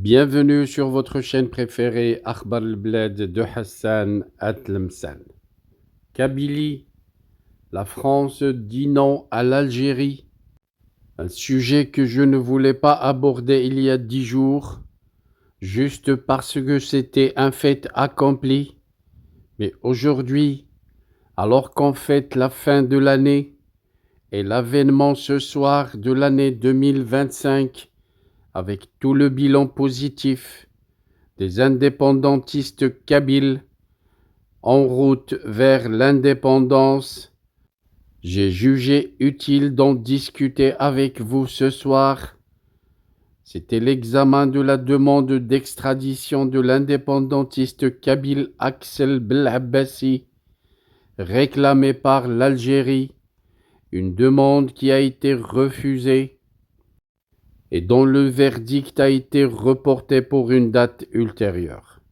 Bienvenue sur votre chaîne préférée Akhbar al-Bled de Hassan Atlemsan. Kabylie, la France dit non à l'Algérie. Un sujet que je ne voulais pas aborder il y a 10 jours, juste parce que c'était un fait accompli. Mais aujourd'hui, alors qu'on fête la fin de l'année et l'avènement ce soir de l'année 2025, avec tout le bilan positif des indépendantistes kabyles en route vers l'indépendance, j'ai jugé utile d'en discuter avec vous ce soir. C'était l'examen de la demande d'extradition de l'indépendantiste kabyle Axel Belabassi, réclamée par l'Algérie, une demande qui a été refusée et dont le verdict a été reporté pour une date ultérieure.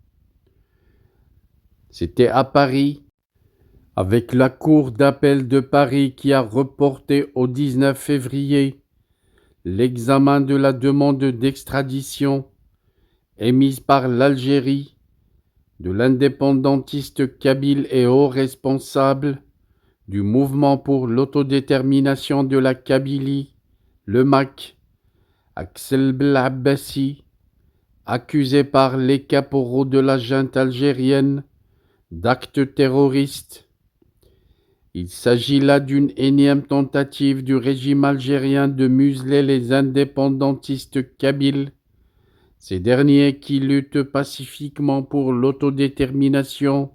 C'était à Paris, avec la Cour d'appel de Paris qui a reporté au 19 février l'examen de la demande d'extradition émise par l'Algérie de l'indépendantiste kabyle et haut responsable du mouvement pour l'autodétermination de la Kabylie, le MAK, Axel Belabassi, accusé par les caporaux de la junte algérienne d'actes terroristes. Il s'agit là d'une énième tentative du régime algérien de museler les indépendantistes kabyles, ces derniers qui luttent pacifiquement pour l'autodétermination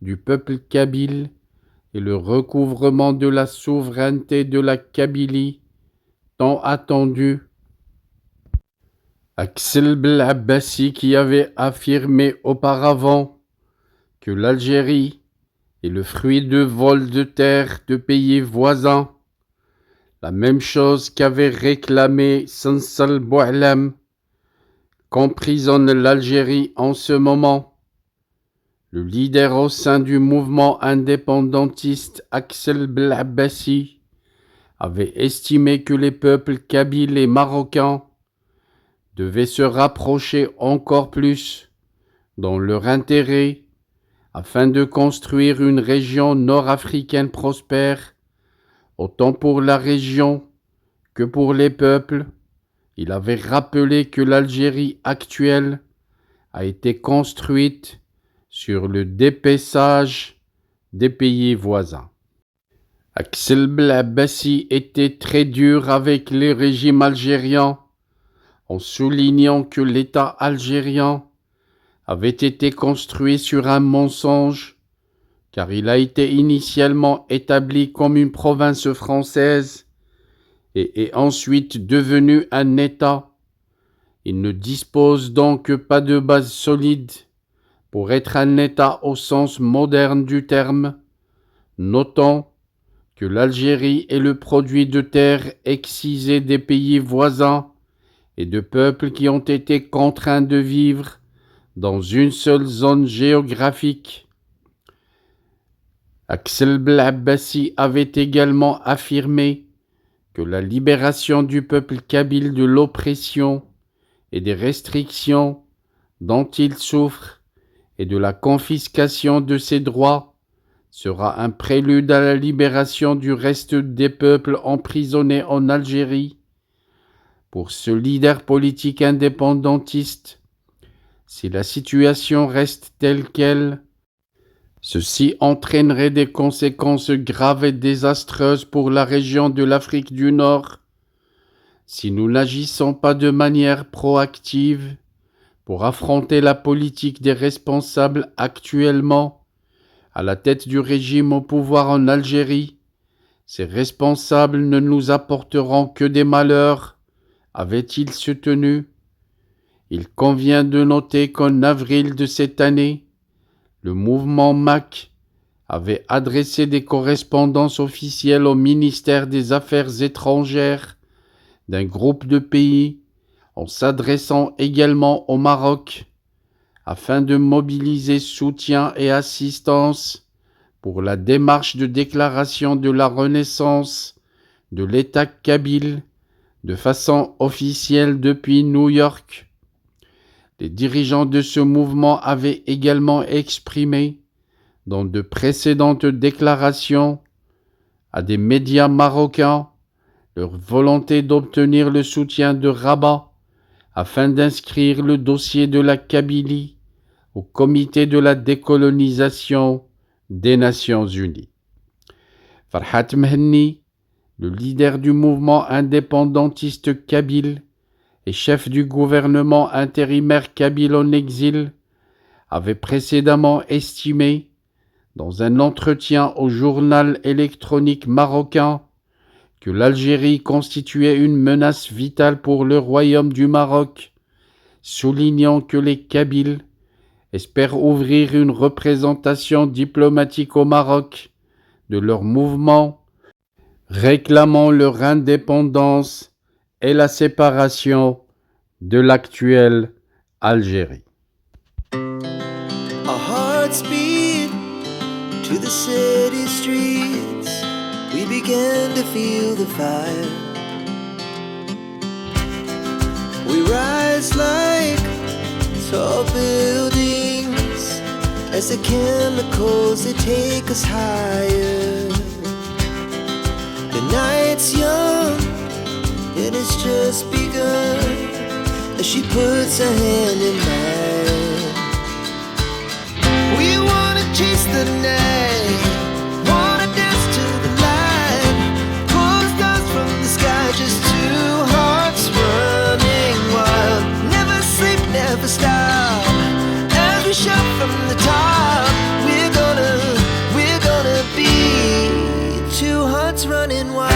du peuple kabyle et le recouvrement de la souveraineté de la Kabylie, tant attendue. Axel Belabassi, qui avait affirmé auparavant que l'Algérie est le fruit de vols de terre de pays voisins, la même chose qu'avait réclamé Sansal Boualem, qu'emprisonne l'Algérie en ce moment. Le leader au sein du mouvement indépendantiste Axel Belabassi avait estimé que les peuples kabyles et marocains devaient se rapprocher encore plus dans leur intérêt afin de construire une région nord-africaine prospère, autant pour la région que pour les peuples. Il avait rappelé que l'Algérie actuelle a été construite sur le dépaissage des pays voisins. Axel Belabassi était très dur avec les régimes algériens, en soulignant que l'État algérien avait été construit sur un mensonge, car il a été initialement établi comme une province française et est ensuite devenu un État. Il ne dispose donc pas de base solide pour être un État au sens moderne du terme, notant que l'Algérie est le produit de terres excisées des pays voisins et de peuples qui ont été contraints de vivre dans une seule zone géographique. Axel Belabassi avait également affirmé que la libération du peuple kabyle de l'oppression et des restrictions dont il souffre et de la confiscation de ses droits sera un prélude à la libération du reste des peuples emprisonnés en Algérie. Pour ce leader politique indépendantiste, si la situation reste telle qu'elle, ceci entraînerait des conséquences graves et désastreuses pour la région de l'Afrique du Nord si nous n'agissons pas de manière proactive pour affronter la politique des responsables actuellement à la tête du régime au pouvoir en Algérie. Ces responsables ne nous apporteront que des malheurs, avait-il soutenu. Il convient de noter qu'en avril de cette année, le mouvement MAK avait adressé des correspondances officielles au ministère des Affaires étrangères d'un groupe de pays, en s'adressant également au Maroc, afin de mobiliser soutien et assistance pour la démarche de déclaration de la renaissance de l'État kabyle de façon officielle depuis New York. Les dirigeants de ce mouvement avaient également exprimé, dans de précédentes déclarations à des médias marocains, leur volonté d'obtenir le soutien de Rabat afin d'inscrire le dossier de la Kabylie au comité de la décolonisation des Nations Unies. Farhat Mhenni, le leader du mouvement indépendantiste kabyle et chef du gouvernement intérimaire kabyle en exil, avait précédemment estimé, dans un entretien au journal électronique marocain, que l'Algérie constituait une menace vitale pour le royaume du Maroc, soulignant que les Kabyles espèrent ouvrir une représentation diplomatique au Maroc de leur mouvement, réclamant leur indépendance et la séparation de l'actuelle Algérie. Our hearts beat to the city streets. We began to feel the fire. We rise like tall buildings as the chemicals they take us higher. The night's young and it's just begun as she puts her hand in mine. We wanna chase the night, wanna dance to the light, pull the stars from the sky, just two hearts running wild. Never sleep, never stop, as we shout from the top. We're gonna be two hearts running wild.